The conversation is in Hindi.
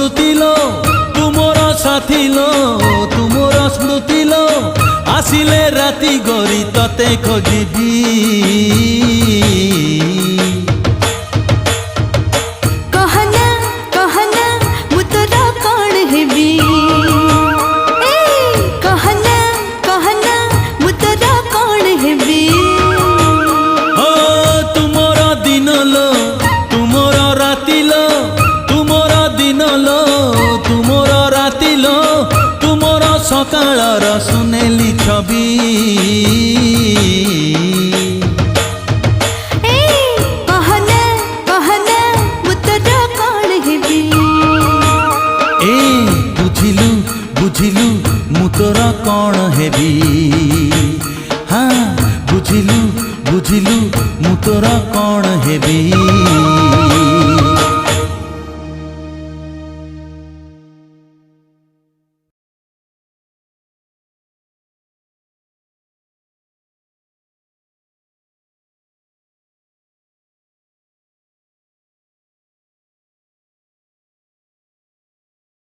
स्मृति लो तुमर साथी लो तुमर स्मृति लो आसिले राति गरी तते खोजिबी कहना कहना मु तोरा कौन हेबी कहना कहना मु तोरा कौन हेबी ओ तुमर दिन लो तुमर राति लो तुमर दिन लो तुमर राति लो तुमर सकाळर सुनेली छवि कहना कहना मु तोरा कौन हेबी ए बुझिलु बुझिलु मु तोरा कौन हेबी हाँ बुझिलु बुझिलु मु तोरा कौन हेबी।